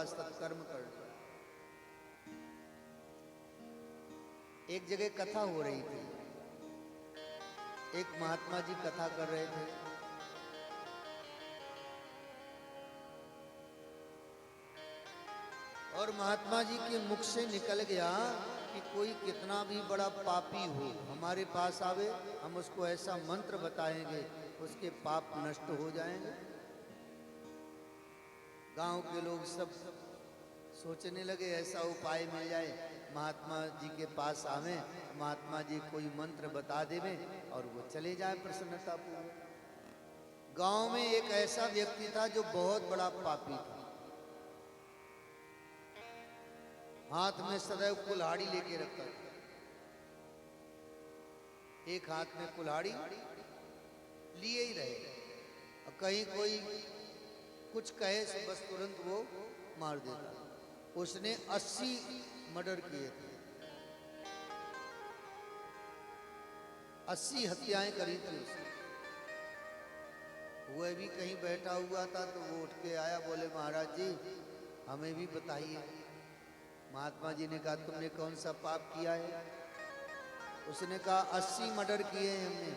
बड़ा सत्कर्म कर लो। एक जगह कथा हो रही थी, एक महात्मा जी कथा कर रहे थे। और महात्मा जी के मुख से निकल गया कि कोई कितना भी बड़ा पापी हो हमारे पास आवे, हम उसको ऐसा मंत्र बताएंगे उसके पाप नष्ट हो जाएंगे। गांव के लोग सब सोचने लगे ऐसा उपाय मिल जाए, महात्मा जी के पास आवे, महात्मा जी कोई मंत्र बता देवे और वो चले जाए प्रसन्नता पूर्वक। गांव में एक ऐसा व्यक्ति था जो बहुत बड़ा पापी था। हाथ में सदैव कुल्हाड़ी लेके रखता था। एक हाथ में कुल्हाड़ी लिए ही रहे, और कहीं कोई कुछ कहे तो बस तुरंत वो मार देता। उसने 80 मर्डर किए थे, 80 हत्याएं करी थी उसने। वह भी कहीं बैठा हुआ था तो वो उठ के आया, बोले महाराज जी हमें भी बताइए। महात्मा जी ने कहा तुमने कौन सा पाप किया है? उसने कहा 80 मर्डर किए हैं हमने।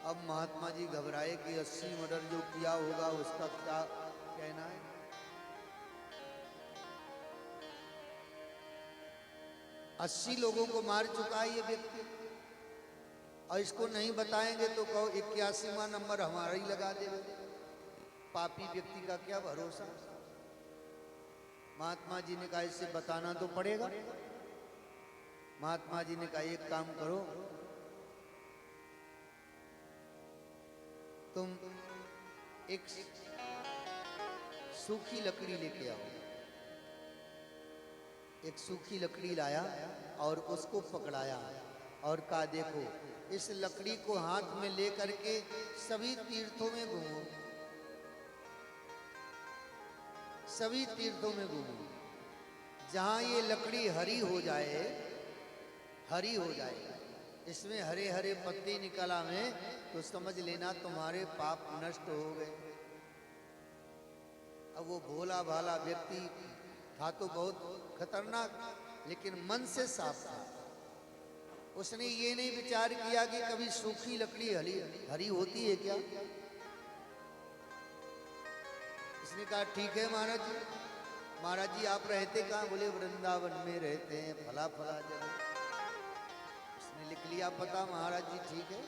अब महात्मा जी घबराए कि 80 मर्डर जो किया होगा उसका क्या कहना है। अस्सी लोगों को मार चुका है ये व्यक्ति, और इसको नहीं बताएंगे तो कहो 81वां नंबर हमारा ही लगा देगा। पापी व्यक्ति का क्या भरोसा। महात्मा जी ने कहा इसे बताना तो पड़ेगा। महात्मा जी ने कहा एक काम करो, तुम एक सूखी लकड़ी लेके आओ। एक सूखी लकड़ी लाया और उसको पकड़ाया और कहा देखो इस लकड़ी को हाथ में लेकर के सभी तीर्थों में घूमो, सभी तीर्थों में घूमो। जहां ये लकड़ी हरी हो जाए, हरी हो जाए, इसमें हरे हरे पत्ते निकल आवे तो समझ लेना तुम्हारे पाप नष्ट हो गए। अब वो भोला भाला व्यक्ति था तो बहुत खतरनाक, लेकिन मन से साफ था। उसने ये नहीं विचार किया कि कभी सूखी लकड़ी हरी होती है क्या। इसने कहा ठीक है महाराज जी। महाराज जी आप रहते कहाँ? बोले वृंदावन में रहते हैं फला फला जगह। उसने लिख लिया पता। महाराज जी ठीक है।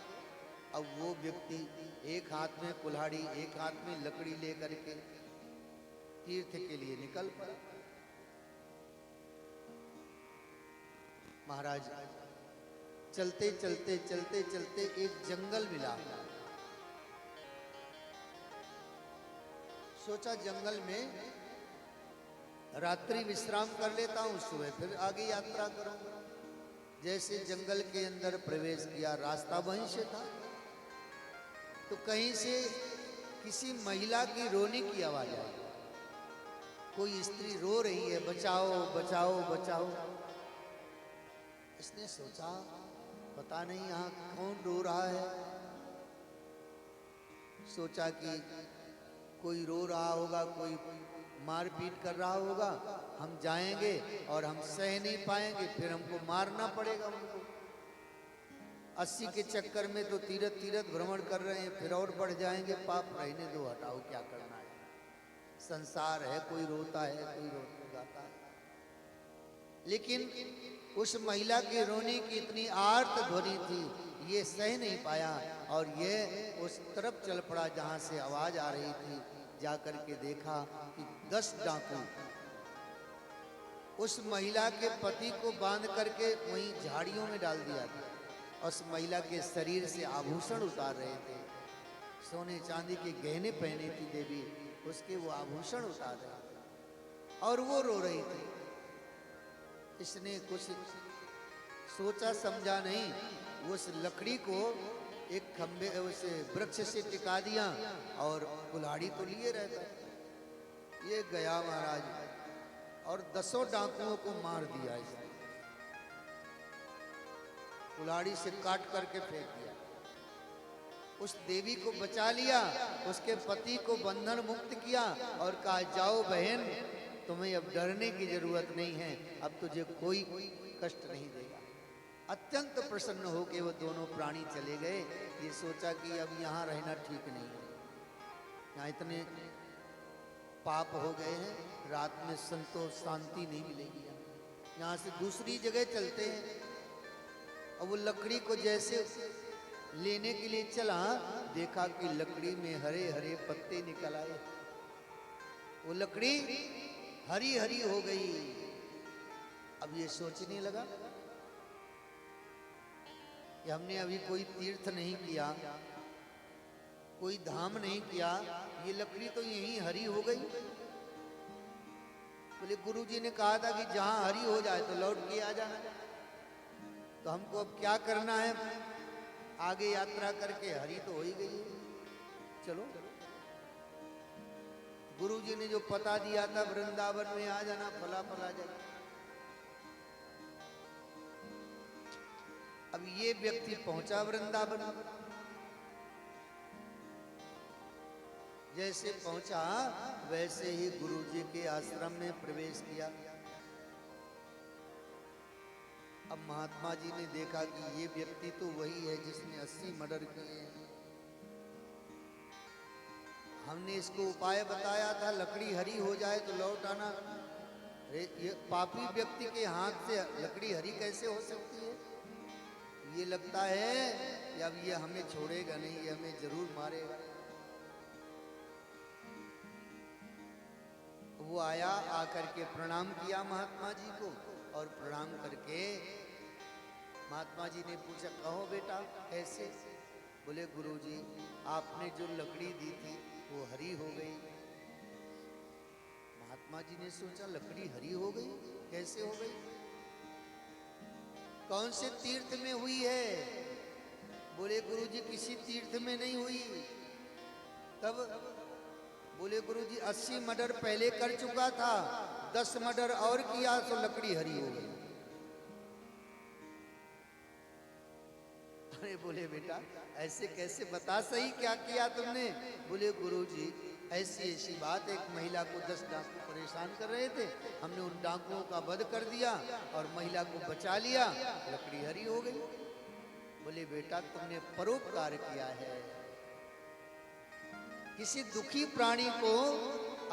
अब वो व्यक्ति एक हाथ में कुल्हाड़ी एक हाथ में लकड़ी लेकर के तीर्थ के लिए निकल पड़ा। महाराज चलते चलते चलते चलते एक जंगल मिला। सोचा जंगल में रात्रि विश्राम कर लेता हूं, सुबह फिर आगे यात्रा करूंगा। जैसे जंगल के अंदर प्रवेश किया, रास्ता वहीं से था, तो कहीं से किसी महिला की रोने की आवाज आई। कोई स्त्री रो रही है, बचाओ बचाओ बचाओ। इसने सोचा पता नहीं यहाँ कौन रो रहा है। सोचा कि कोई रो रहा होगा, कोई मारपीट कर रहा होगा, हम जाएंगे और हम सह नहीं पाएंगे, फिर हमको मारना पड़ेगा उनको। 80 के चक्कर में तो तीरथ तीरथ भ्रमण कर रहे हैं, फिर और बढ़ जाएंगे पाप। रहने दो, हटाओ, क्या करना है। संसार है, कोई रोता है कोई गाता है। लेकिन उस महिला के रोने की इतनी आर्त ध्वनि थी, ये सह नहीं पाया और ये उस तरफ चल पड़ा जहां से आवाज आ रही थी। जाकर के देखा कि 10 डाकू उस महिला के पति को बांध करके वहीं झाड़ियों में डाल दिया था। उस महिला के शरीर से आभूषण उतार रहे थे। सोने चांदी के गहने पहने थी देवी, उसके वो आभूषण उतार रहे थे और वो रो रही थी। इसने कुछ सोचा समझा नहीं, उस लकड़ी को एक खंबे उसे वृक्ष से टिका दिया और कुल्हाड़ी तो लिए रहता। ये गया महाराज और 10 डाकुओं को मार दिया। इसने कुल्हाड़ी से काट करके फेंक दिया। उस देवी को बचा लिया, उसके पति को बंधन मुक्त किया और कहा जाओ बहन, तुम्हें अब डरने की जरूरत नहीं है, अब तुझे कोई कष्ट नहीं देगा। अत्यंत प्रसन्न होकर वो दोनों प्राणी चले गए। ये सोचा कि अब यहाँ रहना ठीक नहीं है, यहाँ इतने पाप हो गए हैं, रात में संतोष शांति नहीं मिलेगी, यहाँ से दूसरी जगह चलते हैं। अब वो लकड़ी को जैसे लेने के लिए चला, देखा कि लकड़ी में हरे हरे पत्ते निकल आए, वो लकड़ी हरी हरी हो गई। अब ये सोचने लगा कि हमने अभी कोई तीर्थ नहीं किया, कोई धाम नहीं किया, ये लकड़ी तो यहीं हरी हो गई। बोले गुरुजी ने कहा था कि जहां हरी हो जाए तो लौट के आ जाना, तो हमको अब क्या करना है, आगे यात्रा करके हरी तो हो ही गई है, चलो। गुरुजी ने जो पता दिया था वृंदावन में आ जाना, फला फला जाए। अब ये व्यक्ति पहुंचा वृंदावन, जैसे पहुंचा वैसे ही गुरुजी के आश्रम में प्रवेश किया। अब महात्मा जी ने देखा कि ये व्यक्ति तो वही है जिसने 80 मर्डर किए हैं। हमने इसको उपाय बताया था, लकड़ी हरी हो जाए तो लौट आना। ये पापी व्यक्ति के हाथ से लकड़ी हरी कैसे हो सकती है? ये लगता है कि अब ये हमें छोड़ेगा नहीं, ये हमें जरूर मारेगा। वो आया, आकर के प्रणाम किया महात्मा जी को, और प्रणाम करके महात्मा जी ने पूछा, कहो बेटा कैसे? बोले गुरुजी आपने जो लकड़ी दी थी वो हरी हो गई। महात्मा जी ने सोचा लकड़ी हरी हो गई, कैसे हो गई? कौन से तीर्थ में हुई है? बोले गुरुजी किसी तीर्थ में नहीं हुई। तब बोले गुरुजी 80 मर्डर पहले कर चुका था, 10 मर्डर और किया तो लकड़ी हरी हो गई। अरे बोले बेटा ऐसे कैसे, बता सही क्या किया तुमने? बोले गुरुजी ऐसी ऐसी बात, एक महिला को 10 डाकू परेशान कर रहे थे, हमने उन डाकुओं का वध कर दिया और महिला को बचा लिया, लकड़ी हरी हो गई। बोले बेटा तुमने परोपकार किया है, किसी दुखी प्राणी को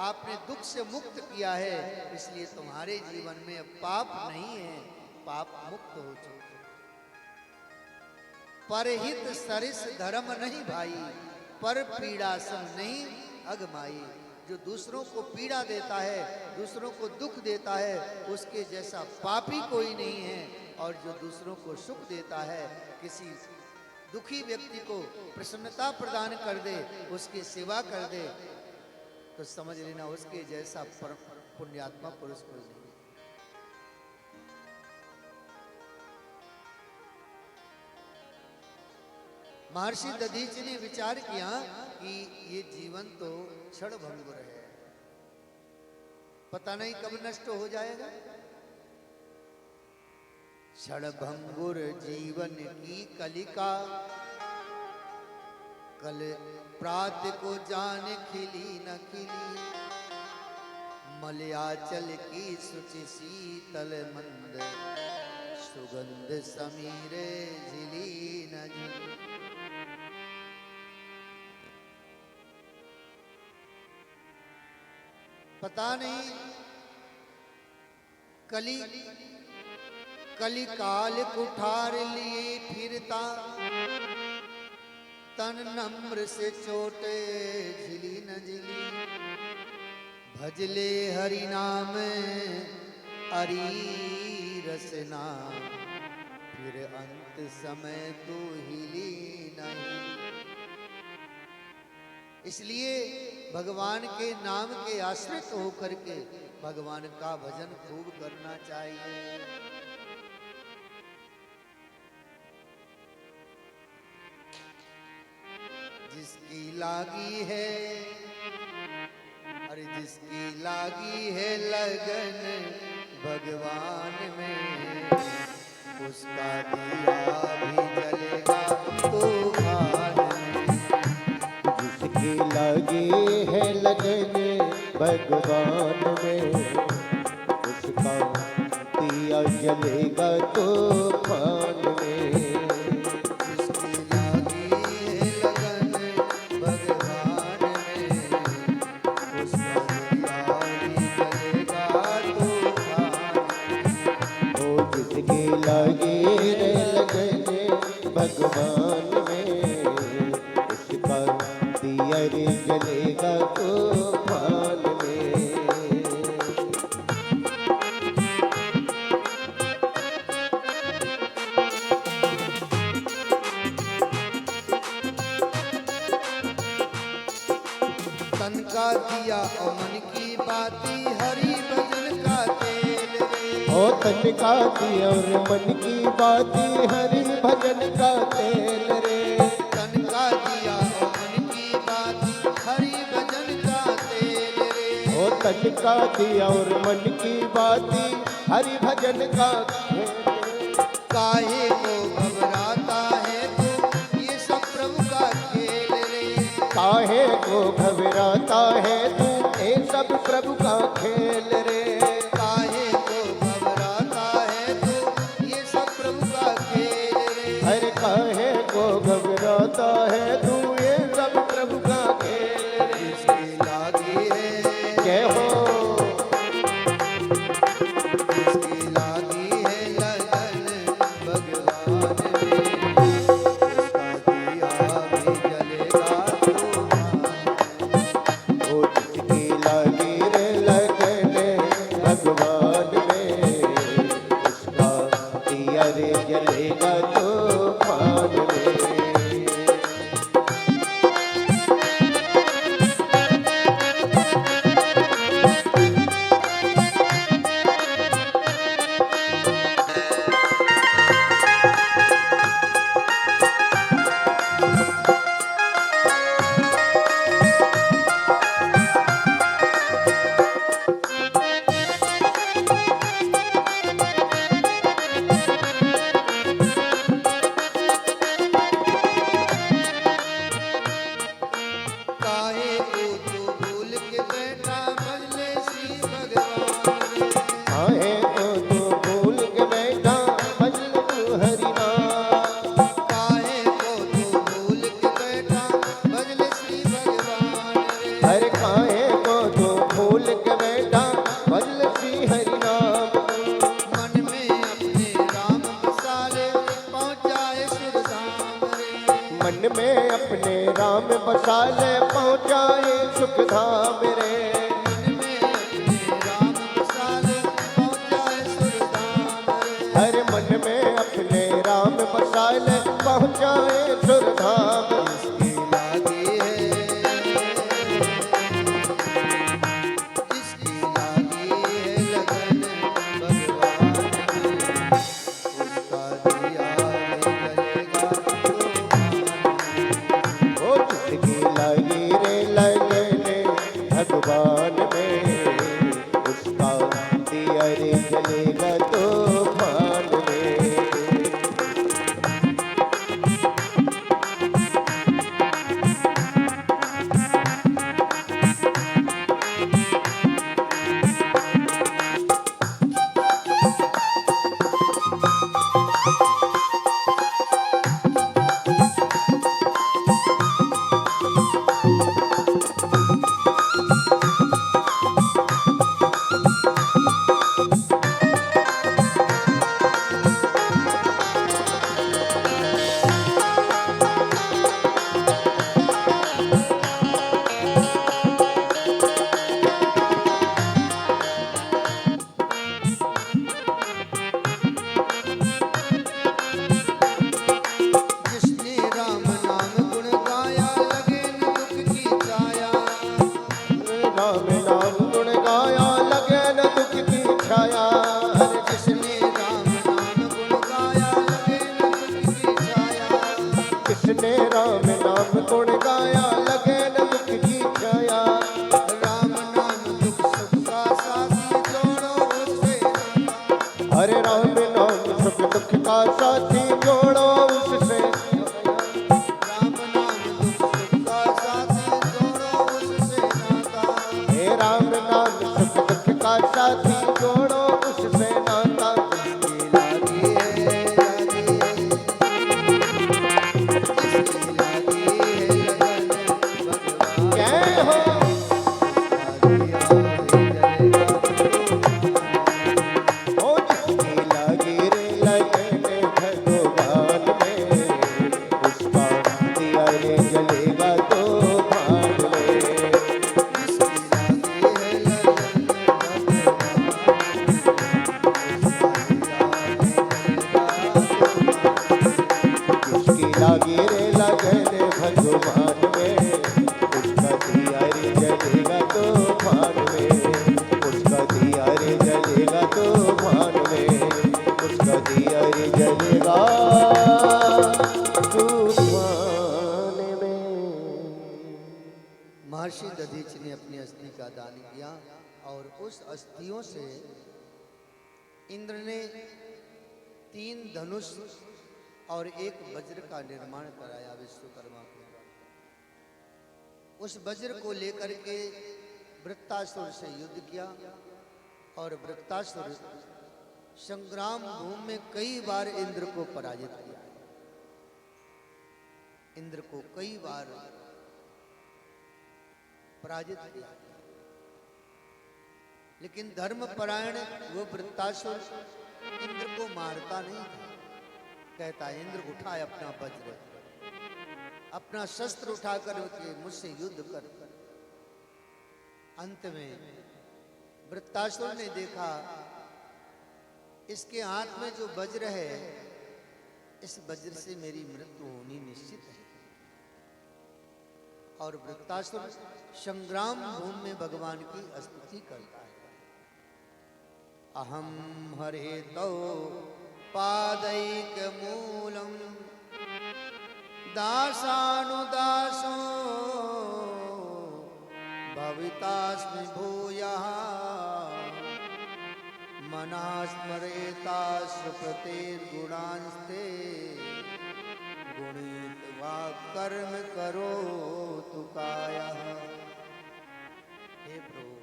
आपने दुख से मुक्त किया है, इसलिए तुम्हारे जीवन में अब पाप नहीं है, पाप मुक्त हो चुके। परहित सरिस धर्म नहीं भाई, पर पीड़ा सम नहीं अगमाई। जो दूसरों को पीड़ा देता है, दूसरों को दुख देता है, उसके जैसा पापी कोई नहीं है। और जो दूसरों को सुख देता है, किसी दुखी व्यक्ति को प्रसन्नता प्रदान कर दे, उसकी सेवा कर दे, तो समझ लेना उसके जैसा पुण्यात्मा पुरुष कोई नहीं। महर्षि दधीचि ने विचार किया कि ये जीवन तो क्षण भंगुर है, पता नहीं कब नष्ट हो जाएगा। क्षण भंगुर जीवन की कलिका, कल प्रात को जान खिली न खिली। मलयाचल की सुचि शीतल मंद, सुगंध समीरे झिली न झिली। पता नहीं कली काल कुठार लिए फिरता, तन नम्र से चोटे झिली न झिली। भजले हरि नाम अरी रसना, फिर अंत समय तो हिली नहीं। इसलिए भगवान के नाम के आश्रित होकर के भगवान का भजन खूब करना चाहिए। जिसकी लागी है, अरे जिसकी लागी है लगन भगवान में, उसका दिया भी जलेगा तूफान में। भगवान में, उसका दिया जलेगा तूफान में। जिसकी लागी है लगन भगवान में, उसका दिया भी जलेगा तूफान में। ओ जिसकी लगी रे लगन भगवान में, उसका दिया रे जलेगा तूफान में। तन का दिया और मन की बाती, हरि भजन का तेल रे। ओ तन का दिया और मन की बाती, हरि भजन का तेल रे। तन का दिया और मन की बाती, हरि भजन का तेल रे। ओ तन का दिया और मन की बाती, हरि भजन का तेल रे। काहे को घबराता है तू, ये सब प्रभु का खेल रे। काहे को घबराता है तू, ये सब प्रभु का खेल रे। काहे को घबराता है तू, ये सब प्रभु का खेल रे। हर काहे को घबराता है तू, ये सब प्रभु का खेल रे। जिसकी लागी है, जय हो। जिसकी लागी है लगन भगवान में, उसका दिया भी जलेगा तूफान में। ओ जिसकी लगी रे लगन भगवान में, उसका दिया रे जलेगा तूफान में। काहे को तू भूल के बैठा भजले श्री भगवान रे। काहे को तू भूल के बैठा भजन तू हरि नाम। काहे को तू भूल के बैठा भजले श्री भगवान रे। हर काहे को तू भूल के बैठा भजन श्री हरि नाम। मन में अपने राम बसाले पहुँचाए सुरधाम रे। मन में अपने राम बसा ले पहुँचाए सुख धाम रे। मन में अपने राम बसाले पहुँचाए सुरधाम रे। हर मन में अपने राम बसा ले पहुँचाए सुर धाम। जिसकी लागी है, जिसकी लागी है लगन भगवान में, उसका दिया भी जलेगा तूफान में। ओ जिसकी लगी रे लगन भगवान में, उसका दिया रे जलेगा तूफान में। जिसने राम नाम गुण गाया लगे न दुख की छाया। राम नाम गुण गाया लगे न दुख की छाया। जिसने राम नाम गुण गाया लगे न दुख की छाया। किसने राम नाम गुण गाया लगे न दुख की छाया। राम नाम दुख सुख का साथी जोड़ो उससे नाता। हरे राम नाम सुख दुख का साथी जोड़ो उससे। राम नाम दुख सुख का साथी जोड़ो उससे नाता। हे राम उस अस्थियों से इंद्र ने 3 धनुष और 1 वज्र का निर्माण कराया विश्वकर्मा को। उस वज्र को लेकर के वृत्तासुर से युद्ध किया और वृत्तासुर संग्राम भूमि में कई बार इंद्र को पराजित किया। इंद्र को कई बार पराजित किया, लेकिन धर्मपरायण वो वृत्तासुर इंद्र को मारता नहीं था। कहता है इंद्र उठाए अपना वज्र, अपना शस्त्र उठाकर मुझसे युद्ध कर। अंत में वृत्तासुर ने देखा इसके हाथ में जो वज्र है, इस वज्र से मेरी मृत्यु होनी निश्चित है। और वृत्तासुर संग्राम भूमि में भगवान की स्तुति करता है। अहम हरे तौ पादैक मूलम दासानुदासो भवितास्मि भूयः मनास्मरेता सुकृतेर्गुणांस्ते गुणित वा कर्म करो तु कायः। हे प्रभु,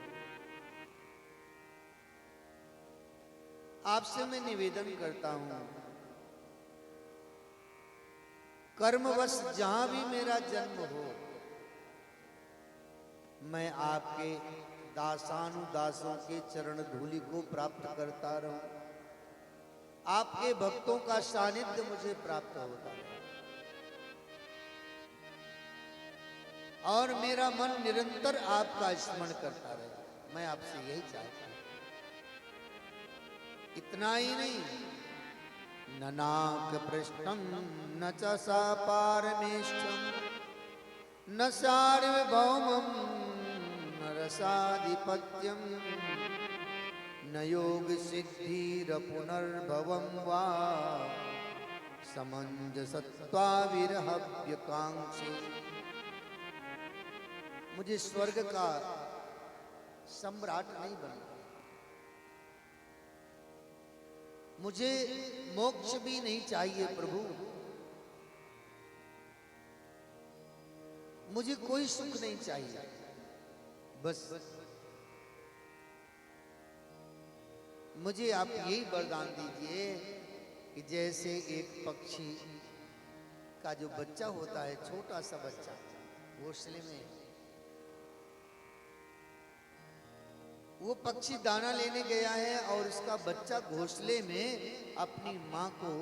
आपसे मैं निवेदन करता हूं, कर्मवश जहां भी मेरा जन्म हो, मैं आपके दासानुदासों के चरण धूलि को प्राप्त करता रहूं, आपके भक्तों का सानिध्य मुझे प्राप्त होता है और मेरा मन निरंतर आपका स्मरण करता रहे। मैं आपसे यही चाहता हूं। इतना ही नहीं, न नाक पृष्ठम न च सापारमेष्ठम न सार्वभौमम न रसाधिपत्यम न योग सिद्धिर पुनर्भवम वा समंजसत्वा विरहव्यकांक्षी। मुझे स्वर्ग का सम्राट नहीं बनना, मुझे मोक्ष भी नहीं चाहिए प्रभु, मुझे कोई सुख नहीं चाहिए। बस मुझे आप यही वरदान दीजिए कि जैसे एक पक्षी का जो बच्चा होता है, छोटा सा बच्चा घोंसले में, वो पक्षी दाना लेने गया है और उसका बच्चा घोंसले में अपनी माँ को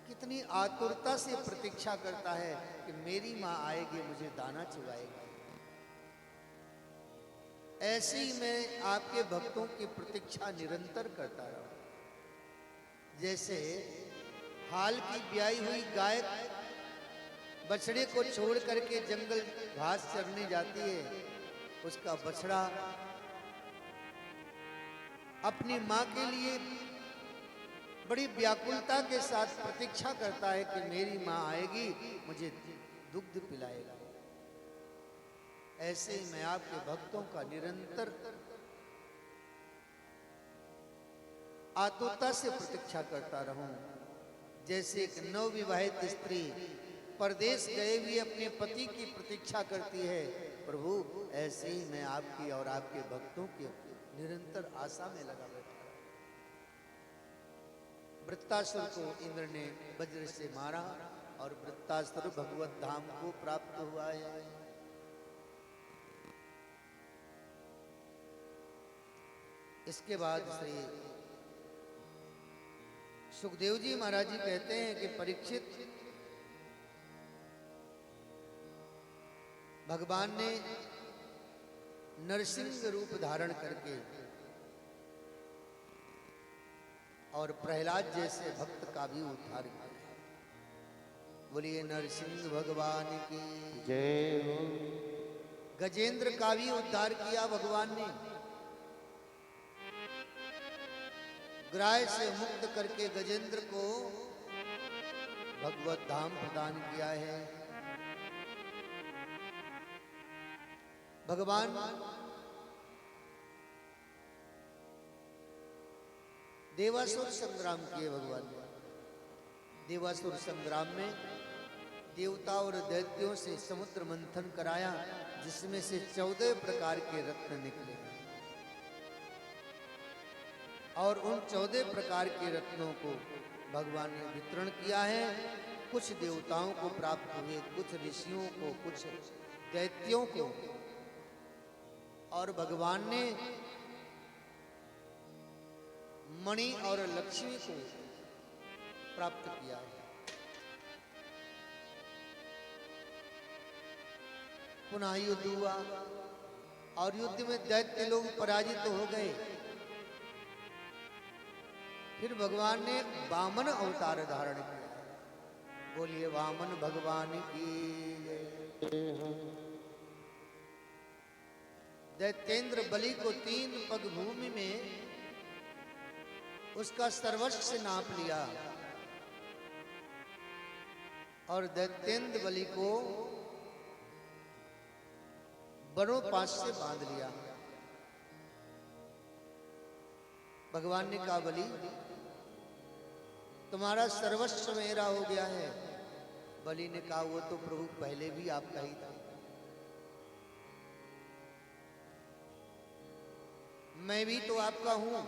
कितनी आतुरता से प्रतीक्षा करता है कि मेरी माँ आएगी, मुझे दाना चुगाएगी। ऐसे ही मैं आपके भक्तों की प्रतीक्षा निरंतर करता रहा। जैसे हाल की ब्याई हुई गाय बछड़े को छोड़ करके जंगल घास चरने जाती है, उसका बछड़ा अपनी माँ के लिए बड़ी व्याकुलता के साथ प्रतीक्षा करता है कि मेरी माँ आएगी, मुझे दुग्ध पिलाएगा। ऐसे ही मैं आपके भक्तों का निरंतर आतुरता से प्रतीक्षा करता रहूं। जैसे एक नवविवाहित स्त्री परदेश गए हुए अपने पति की प्रतीक्षा करती है, प्रभु ऐसे ही मैं आपकी और आपके भक्तों की निरंतर आशा में लगा बैठा। वृत्तासुर को इंद्र ने वज्र से मारा और वृत्तासुर भगवत धाम को प्राप्त हुआ है। इसके बाद श्री सुखदेव जी महाराज जी कहते हैं कि परीक्षित, भगवान ने नरसिंह रूप धारण करके और प्रहलाद जैसे भक्त का भी उद्धार किया। बोलिए नरसिंह भगवान की जय हो। गजेंद्र का भी उद्धार किया भगवान ने, ग्राह से मुक्त करके गजेंद्र को भगवत धाम प्रदान किया है। भगवान देवासुर संग्राम किए भगवान ने। देवासुर संग्राम में देवता और दैत्यों से समुद्र मंथन कराया, जिसमें से 14 प्रकार के रत्न निकले और उन 14 प्रकार के रत्नों को भगवान ने वितरण किया है। कुछ देवताओं को प्राप्त हुए, कुछ ऋषियों को, कुछ दैत्यों को, और भगवान ने मणि और लक्ष्मी को प्राप्त किया है। पुनः युद्ध हुआ और युद्ध में दैत्य लोग पराजित हो गए। फिर भगवान ने वामन अवतार धारण किया। बोलिए वामन भगवान की जय। दैत्येंद्र बलि को 3 पग भूमि में उसका सर्वस्व नाप लिया और दैत्येंद्र बलि को बड़ों पास से बांध लिया। भगवान ने कहा बलि तुम्हारा सर्वस्व मेरा हो गया है। बलि ने कहा वो तो प्रभु पहले भी आपका ही था, मैं भी तो आपका हूं।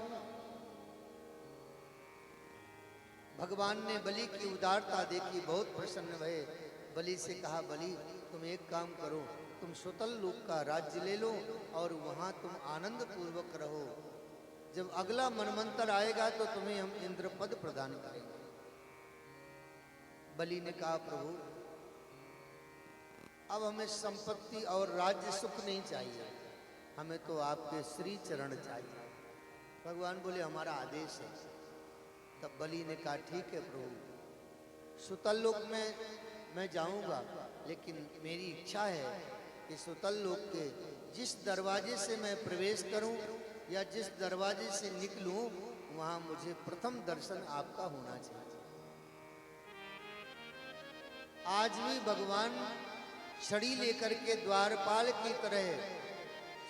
भगवान ने बलि की उदारता देखी, बहुत प्रसन्न भये। बलि से कहा बलि तुम एक काम करो, तुम सुतल लोक का राज्य ले लो और वहां तुम आनंद पूर्वक रहो। जब अगला मनमंत्र आएगा तो तुम्हें हम इंद्र पद प्रदान करेंगे। बलि ने कहा प्रभु अब हमें संपत्ति और राज्य सुख नहीं चाहिए, हमें तो आपके श्री चरण चाहिए। भगवान बोले हमारा आदेश है। तब बलि ने कहा ठीक है प्रभु, सुतल लोक में मैं जाऊंगा, लेकिन मेरी इच्छा है कि सुतल लोक के जिस दरवाजे से मैं प्रवेश करूं या जिस दरवाजे से निकलूं, वहां मुझे प्रथम दर्शन आपका होना चाहिए। आज भी भगवान छड़ी लेकर के द्वारपाल की तरह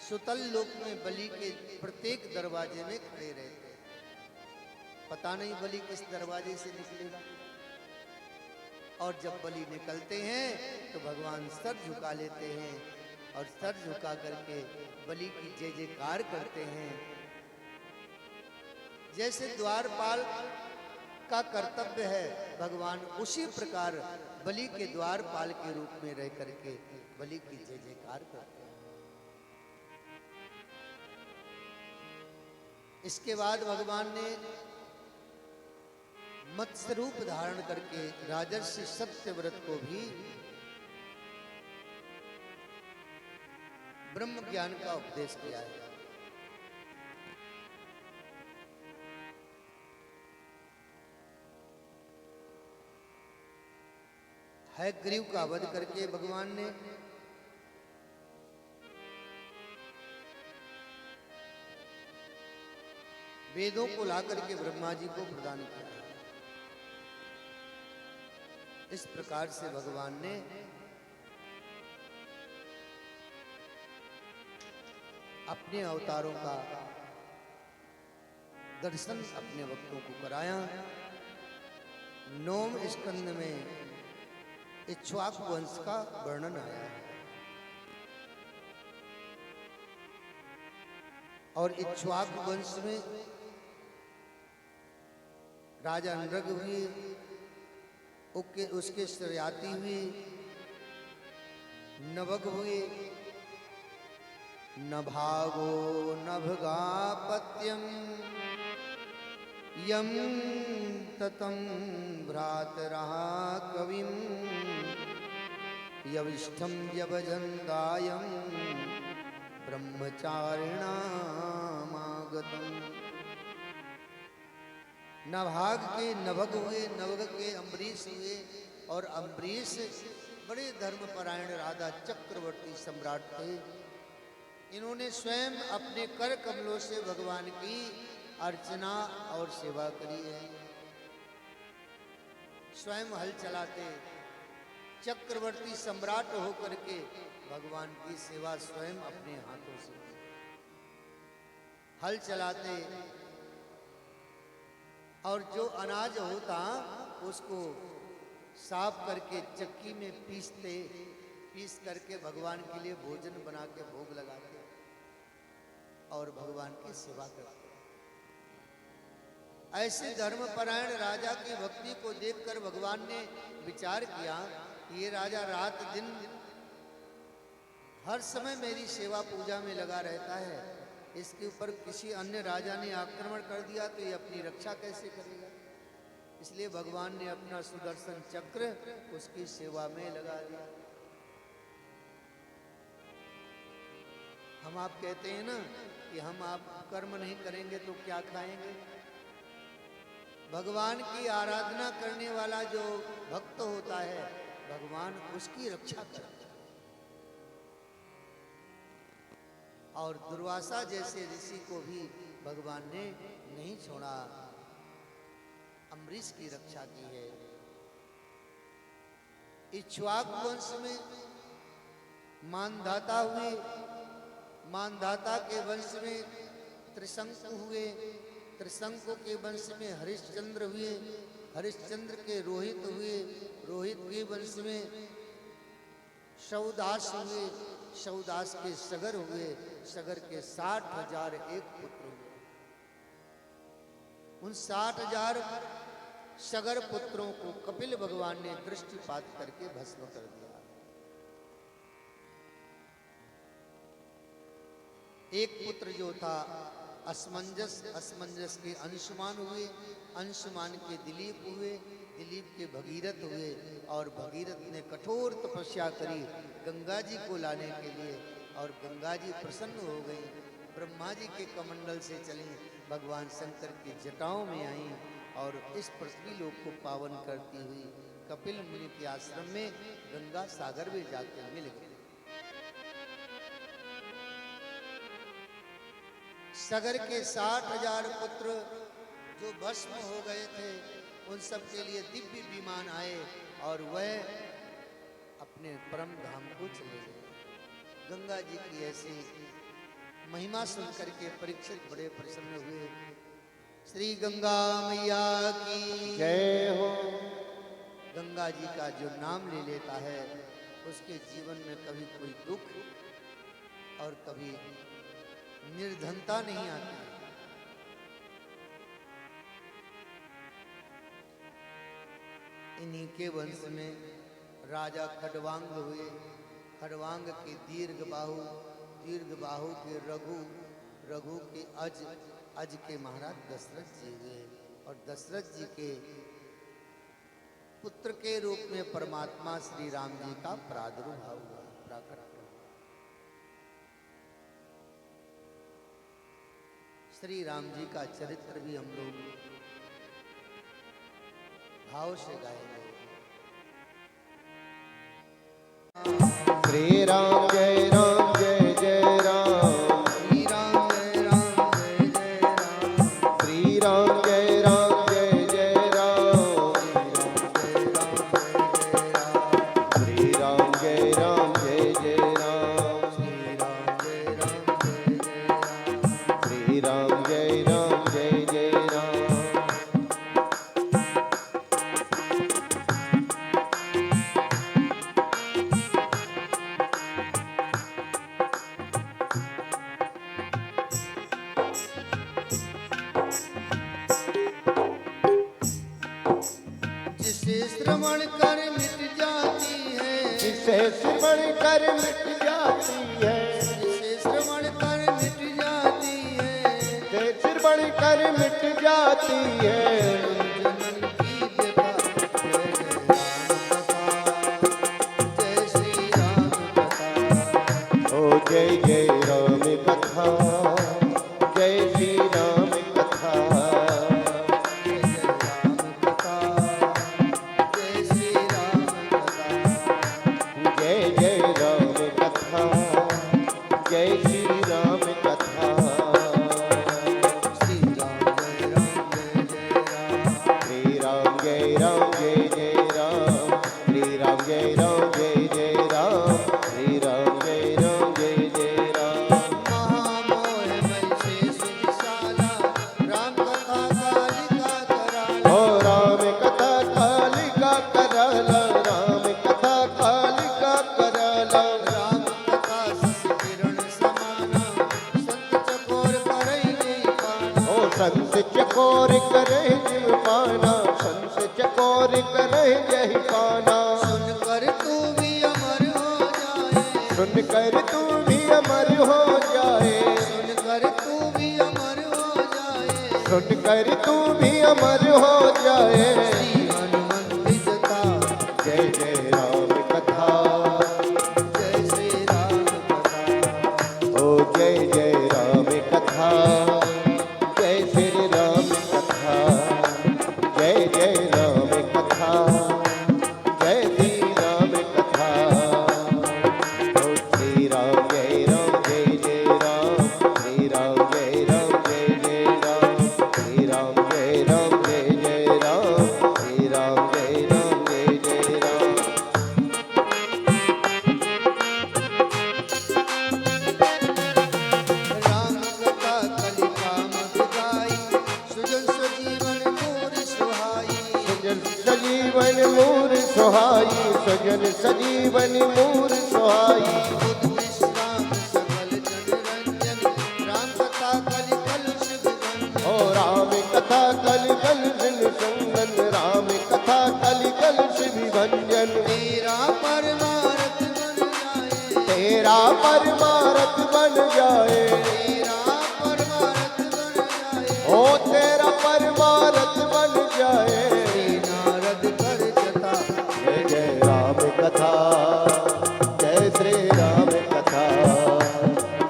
सुतल लोक में बलि के प्रत्येक दरवाजे में खड़े रहते। पता नहीं बलि किस दरवाजे से निकलेगा। और जब बलि निकलते हैं तो भगवान सर झुका लेते हैं और सर झुका करके बलि की जय जयकार करते हैं। जैसे द्वारपाल का कर्तव्य है, भगवान उसी प्रकार बलि के द्वारपाल के रूप में रह करके बलि की जय जयकार करते हैं। इसके बाद भगवान ने मत्स्य रूप धारण करके राजर्षि सत्यव्रत को भी ब्रह्म ज्ञान का उपदेश किया है। हयग्रीव का वध करके भगवान ने वेदों को लाकर के ब्रह्मा जी को प्रदान किया। इस प्रकार से भगवान ने अपने अवतारों का दर्शन अपने भक्तों को कराया। 9वें स्कंद में इक्ष्वाकु वंश का वर्णन आया है और इक्ष्वाकु वंश में राजा नृग हुए, उसके श्रयाति हुए, नभग हुए। नभागो नभगापत्यम यम ततं भ्रातरः कविं यविष्ठं व्यभजन्दायं ब्रह्मचारिणामागतम्। नभाग के नभग हुए, नभग के अम्बरीश हुए और अम्बरीश बड़े धर्मपरायण राजा चक्रवर्ती सम्राट थे। इन्होंने स्वयं अपने कर कमलों से भगवान की अर्चना और सेवा करी है। स्वयं हल चलाते, चक्रवर्ती सम्राट होकर के भगवान की सेवा स्वयं अपने हाथों से हल चलाते, और जो अनाज होता उसको साफ करके चक्की में पीस करके भगवान के लिए भोजन बना के भोग लगाते और भगवान की सेवा करते। ऐसे धर्मपरायण राजा की भक्ति को देखकर भगवान ने विचार किया कि ये राजा रात दिन हर समय मेरी सेवा पूजा में लगा रहता है, इसके ऊपर किसी अन्य राजा ने आक्रमण कर दिया तो ये अपनी रक्षा कैसे करेगा। इसलिए भगवान ने अपना सुदर्शन चक्र उसकी सेवा में लगा दिया। हम आप कहते हैं ना कि हम आप कर्म नहीं करेंगे तो क्या खाएंगे। भगवान की आराधना करने वाला जो भक्त होता है भगवान उसकी रक्षा करता है। और दुर्वासा जैसे ऋषि को भी भगवान ने नहीं छोड़ा, अम्बरीश की रक्षा की है। इक्ष्वाकु वंश में मानधाता हुए, मानधाता के वंश में त्रिशंकु हुए, त्रिशंकु के वंश में हरिश्चंद्र हुए, हरिश्चंद्र के रोहित हुए, रोहित के वंश में शवदास हुए, शवदास के सगर हुए, सगर के 60,001 पुत्र हुए। उन 60,000 सगर पुत्रों को कपिल भगवान ने दृष्टिपात करके भस्म कर दिया। एक पुत्र जो था असमंजस, असमंजस के अंशुमान हुए, अंशुमान के दिलीप हुए, दिलीप के भगीरथ हुए और भगीरथ ने कठोर तपस्या करी गंगा जी को लाने के लिए और गंगा जी प्रसन्न हो गई। ब्रह्मा जी के कमंडल से चली, भगवान शंकर की जटाओं में आई और इस पृथ्वी लोक को पावन करती हुई कपिल मुनि के आश्रम में गंगा सागर में जाकर मिल गई। सगर के 60,000 पुत्र जो भस्म हो गए थे उन सब के लिए दिव्य विमान आए और वह अपने परम धाम को चले गए। गंगा जी की ऐसी महिमा सुनकर के परीक्षित बड़े प्रसन्न हुए। श्री गंगा मैया की जय हो। गंगा जी का जो नाम ले लेता है उसके जीवन में कभी कोई दुख और कभी निर्धनता नहीं आती। इन्हीं के वंश में राजा खडवांग हुए, खडवांग के दीर्घ बाहु, दीर्घ बाहु के रघु, रघु के अज, अज के महाराज दशरथ जी हुए और दशरथ जी के पुत्र के रूप में परमात्मा श्री राम जी का प्रादुर्भाव हुआ, प्रकट हुआ। श्री राम जी का चरित्र भी हम लोग भाव से गाएंगे। श्री राम जय राम जय जय राम, श्री राम जय राम जय जय राम, श्री राम जय राम जय जय राम, श्री राम जय राम जय जय राम, श्री राम जय राम जय जय राम, श्री राम जय राम जय जय राम, जिसे श्रवण कर मिट जाती है, जिसे श्रवण कर मिट जाती है, जिसे श्रवण कर मिट जाती है, जिसे श्रवण कर मिट जाती है, जनन की व्यथा जय श्री राम कथा, ओ जय जय राम कथा, जय श्री राम कथा, जय जय राम कथा, जय श्री राम कथा, जय जय राम कथा, जय श्री राम कथा, श्री राम जय राम जय जय राम, संत चकोर करे जिव पाना, संत चकोर करे जही पाना। सुनकर तू भी अमर हो जाए, सुनकर तू भी अमर हो जाए, सुनकर तू भी अमर हो जाए, सुनकर तू भी अमर हो जाए। श्री हनुमंत जता जय जय राम कथा, जय श्री राम कथा। ओ जय जय राम कथा, जय श्री राम कथा, जय जय राम कथा, जय श्री राम कथा। ओ श्री राम जय जय राम, श्री राम जय जय राम, श्री राम जय जय राम, श्री राम जय जय राम। राम कथा कलिका मधु गाई, सुजन सजीवन मोर सुहाई। सजन सजीवन मूर सुहाई, सजन सजीवन मूर सुहाई। बुध विश्राम सकल जन रंजन, राम कथा कलि कलुष विभंजन। ओ राम कथा कल कल दिन संगन, राम कथा कल कल विभंजन। तेरा परमारथ बन जाए, तेरा परमारथ बन जाए, तेरा परमारथ बन जाए। ओ तेरा परमारथ बन जाए। श्री नारद कर जता जय जय राम कथा, जय श्री राम कथा,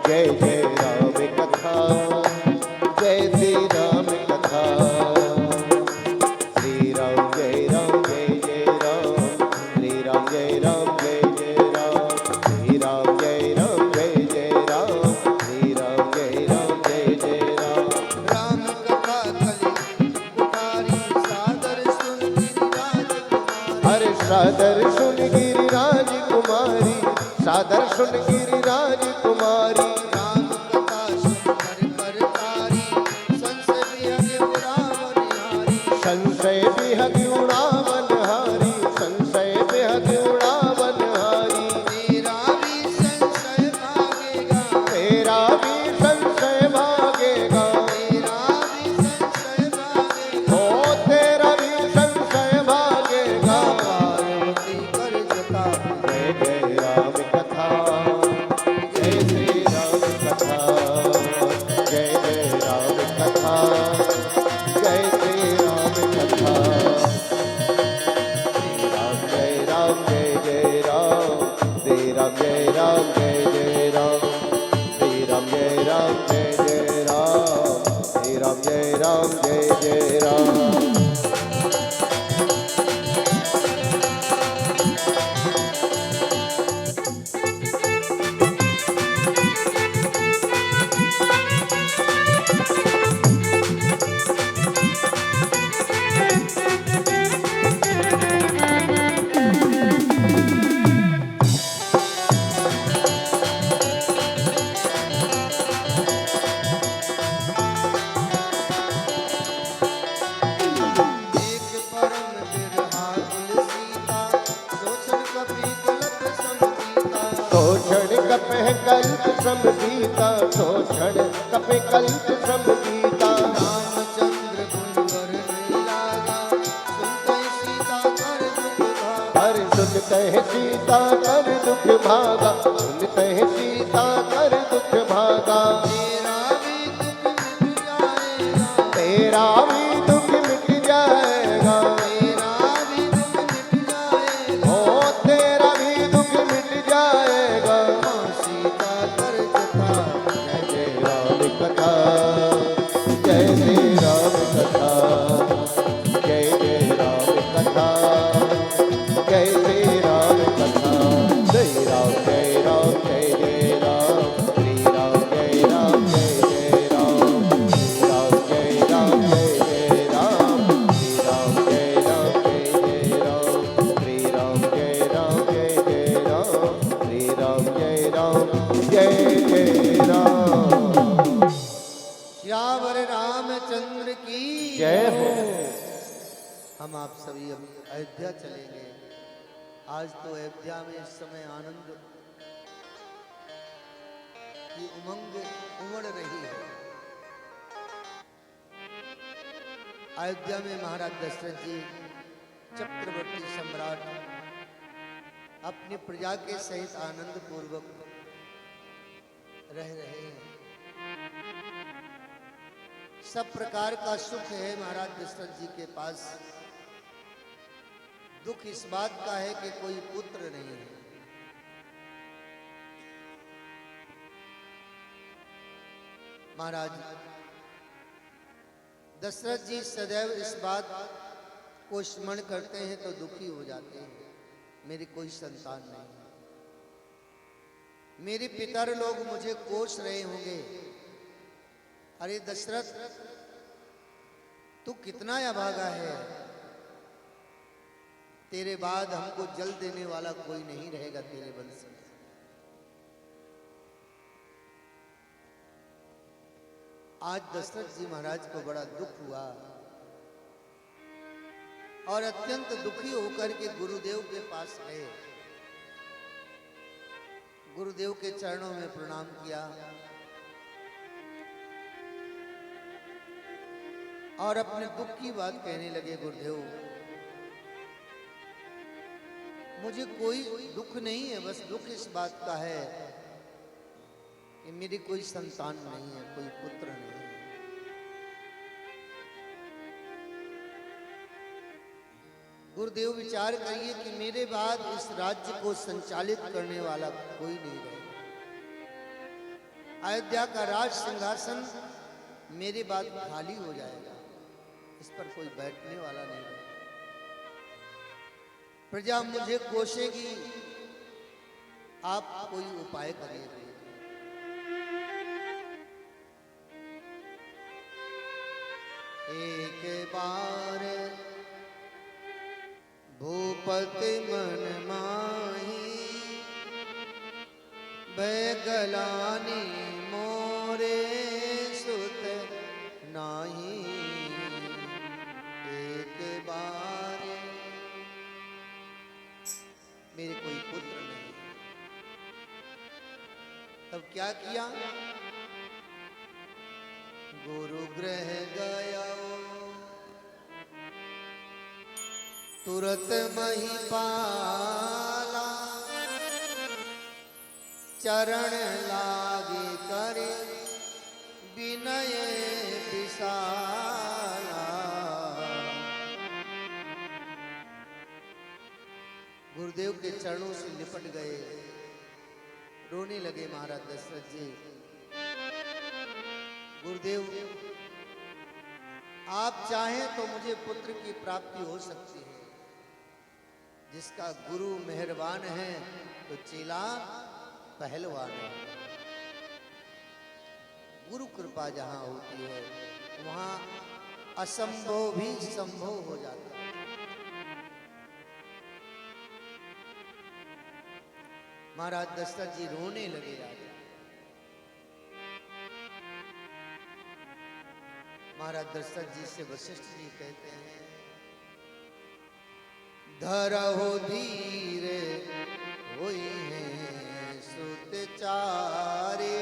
जय जय राम कथा, जय श्री राम कथा। श्री राम जय जय राम, श्री राम जय जय राम, श्री राम जय जय राम, श्री राम जय जय राम। राम कथा कलि पुकारी, सादर सुन गिरिराज कुमार। हर सादर सुन गिरिराज कुमारी, सादर सुन गिरिराज कुमारी। राम कथा सुन कर करतारी, संशय विहग उड़ावन हारी। संशय विहग उड़ावन हारी, संशय विहग उड़ावन हारी। तेरा भी संशय भागेगा, तेरा भी संशय भागेगा, तेरा भी संशय भागेगा। ओ तेरा भी संशय भागेगा। पार्वती कर जता जय जय राम कथा, जय श्री राम कथा, जय जय राम कथा, जय श्री राम कथा। श्री राम जय जय राम, श्री राम जय जय राम, श्री राम जय जय राम, श्री राम जय जय राम। एक परम बिरहाकुल सीता, सोचन कपि कलप समतीता। तोषण कपह कल्प समतीता, तोषण कपह कल्प समतीता। रामचंद्र गुण नहीं लागा, सुनते सीता कर दुख भागा। हर सुनते सीता कर दुख भागा, सुनते सीता कर दुख भागा। तेरा भी दुख मिट जाएगा, तेरा भी दुख मिट जाएगा, तेरा भी दुख मिट जाएगा। ओ तेरा भी दुख मिट जाएगा। माँ सीता कर जता जय जय राम कथा, जय श्री राम कथा, जय जय राम कथा, जय श्री राम कथा। श्री राम जय जय राम, श्री राम जय जय राम, श्री राम जय जय राम, श्री राम जय जय राम, श्री राम जय जय राम, श्री राम जय जय राम। श्यावर रामचंद्र की जय हो। हम आप सभी अब अयोध्या चलेंगे। आज तो अयोध्या में इस समय आनंद की उमंग उमड़ रही है। अयोध्या में महाराज दशरथ जी चक्रवर्ती सम्राट अपनी प्रजा के सहित आनंद पूर्वक रह रहे हैं। सब प्रकार का सुख है महाराज दशरथ जी के पास। दुख इस बात का है कि कोई पुत्र नहीं है। महाराज दशरथ जी सदैव इस बात को स्मरण करते हैं तो दुखी हो जाते हैं, मेरी कोई संतान नहीं है। मेरे पितर लोग मुझे कोस रहे होंगे, अरे दशरथ तू कितना अभागा है, तेरे बाद हमको जल देने वाला कोई नहीं रहेगा तेरे वंश में। आज दशरथ जी महाराज को बड़ा दुख हुआ और अत्यंत दुखी होकर के गुरुदेव के पास गए। गुरुदेव के चरणों में प्रणाम किया और अपने दुख की बात कहने लगे। गुरुदेव मुझे कोई दुख नहीं है, बस दुख इस बात का है कि मेरी कोई संतान नहीं है, कोई पुत्र नहीं है। गुरुदेव विचार करिए कि मेरे बाद इस राज्य को संचालित करने वाला कोई नहीं रहेगा। अयोध्या का राज सिंहासन मेरे बाद खाली हो जाएगा, इस पर कोई बैठने वाला नहीं रहेगा। प्रजा मुझे कोसेगी, आप कोई उपाय करिए। एक बार भूपति मन माही, बैगलानी मोरे सुत नाही। एक बार मेरे कोई पुत्र नहीं। तब क्या किया? गुरु गृह गया, तुरत महिपाला, चरण लागे करे विनय विशाला। गुरुदेव के चरणों से लिपट गए, रोने लगे महाराज दशरथ जी। गुरुदेव आप चाहें तो मुझे पुत्र की प्राप्ति हो सकती है। जिसका गुरु मेहरबान है तो चेला पहलवान है। गुरु कृपा जहां होती है वहां असंभव भी संभव हो जाता है। महाराज दशरथ जी रोने लगे। राजा महाराज दशरथ जी से वशिष्ठ जी कहते हैं, धरहु धीरे होई है सुत चारे।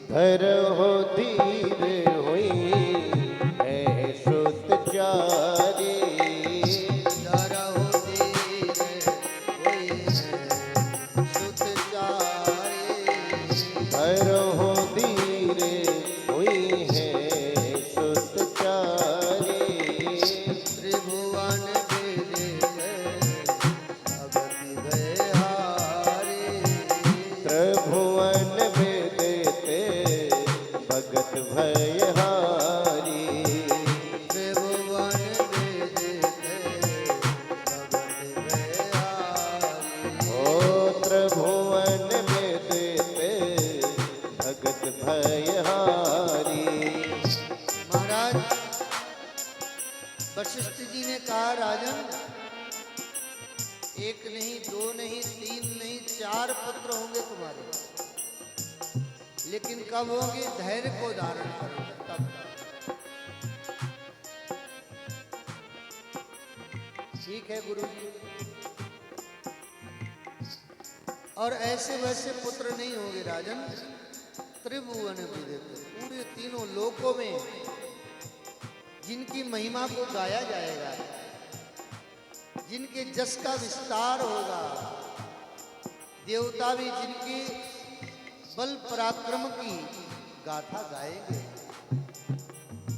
धरहु धीरे होई है सुत चारे। धरहु धीरे होई है सुत चारे। धरहु धीरे होई है सुत चारे। त्रिभुवन त्रिभुवन वेदेते भगत भयहारी। त्रिभुवन वेदेते भगत भयहारी। ओ त्रिभुवन वेदेते भगत भयहारी। महाराज वशिष्ठ जी ने कहा, राजन एक नहीं, दो नहीं, तीन नहीं, 4 पुत्र होंगे तुम्हारे, लेकिन कब होंगे? धैर्य को धारण करोगे तब। ठीक है गुरु जी। और ऐसे वैसे पुत्र नहीं होंगे राजन। त्रिभुवन विदित, पूरे तीनों लोकों में जिनकी महिमा को गाया जाएगा, जिनके जस का विस्तार होगा, देवता भी जिनके बल पराक्रम की गाथा गाएंगे,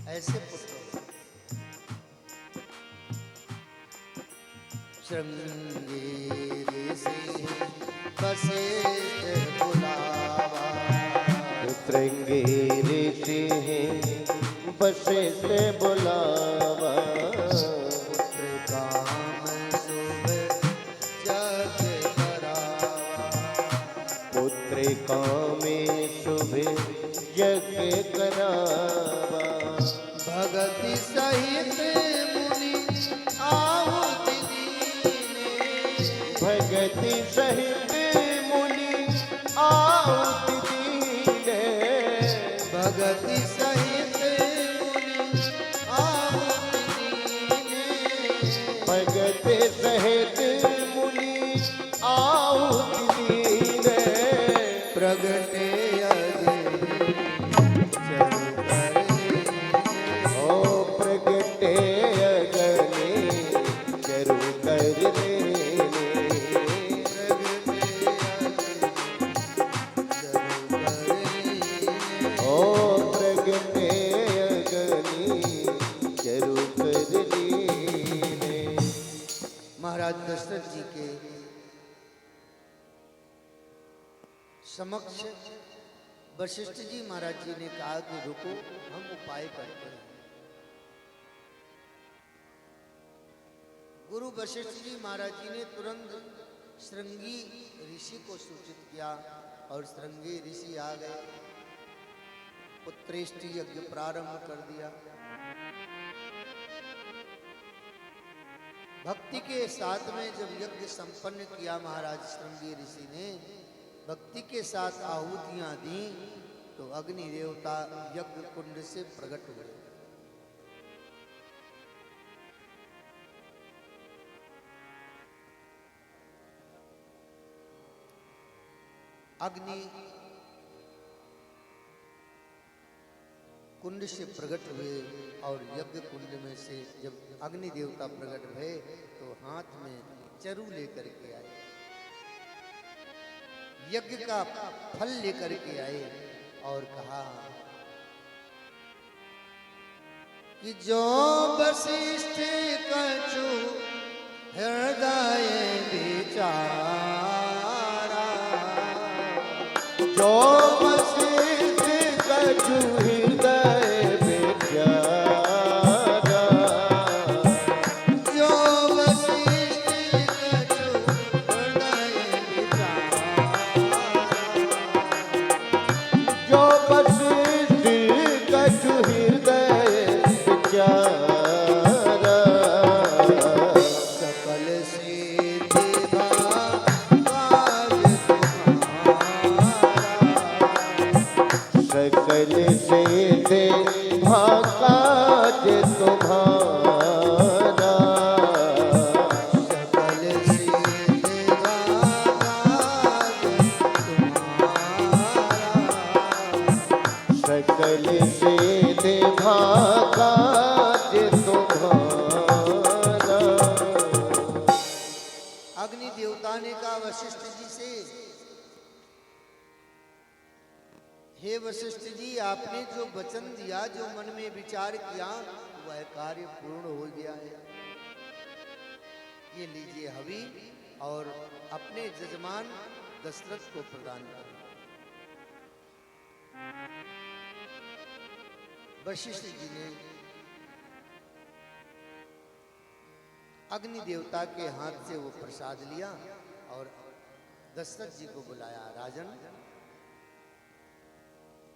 ऐसे पुत्र श्रृंगेरी से वशिष्ठ बुलावा। श्रृंगेरी से वशिष्ठ बुलावा। पुत्र काम शुभ जग करावा। पुत्र कामे शुभ जग करावा। भगति सहित मुनि आहुति दीने। भगति सहित मुनि आहुति दीने। भगति सहित मुनि आहुति दीने। भगति सहित मुनि आहुति दीने। प्रगटे अग्नि चरु करे। ओ प्रगटे अग्नि चरु कर लेने। ओ प्रगटे अग्नि चरु कर लेने। महाराज दशरथ जी के समक्ष वशिष्ठ जी महाराज जी ने कहा कि रुको, हम उपाय करते हैं। गुरु वशिष्ठ जी महाराज जी ने तुरंत श्रृंगी ऋषि को सूचित किया और श्रृंगी ऋषि आ गए। पुत्रेष्टि यज्ञ प्रारंभ कर दिया। भक्ति के साथ में जब यज्ञ संपन्न किया महाराज श्रृंगी ऋषि ने, भक्ति के साथ आहुतियां दी, तो अग्नि देवता यज्ञ कुंड से प्रकट हुए। अग्नि कुंड से प्रकट हुए और यज्ञ कुंड में से जब अग्नि देवता प्रकट हुए तो हाथ में चरु लेकर के आए, यज्ञ का फल लेकर के आए और कहा कि जो वशिष्ठ कछु हृदय विचारा। जो वशिष्ठ कछु हृदय विचारा। जो वशिष्ठ कछु हृदय विचारा। जो वशिष्ठ कछु हृदय विचारा। सकल सिद्धि भाग सकल सिद्धि भाकाज तुम्हारा। सकल सिद्धि भाग तुम्हारा। सकल सिद्धि भाकाज तुम्हारा। अग्नि देवता ने कहा वशिष्ठ जी से, हे वशिष्ठ जी, आपने जो वचन दिया, जो मन में विचार किया, वह कार्य पूर्ण हो गया है। ये लीजिए हवि और अपने जजमान दशरथ को प्रदान करें। वशिष्ठ जी ने अग्नि देवता के हाथ से वो प्रसाद लिया और दशरथ जी को बुलाया। राजन,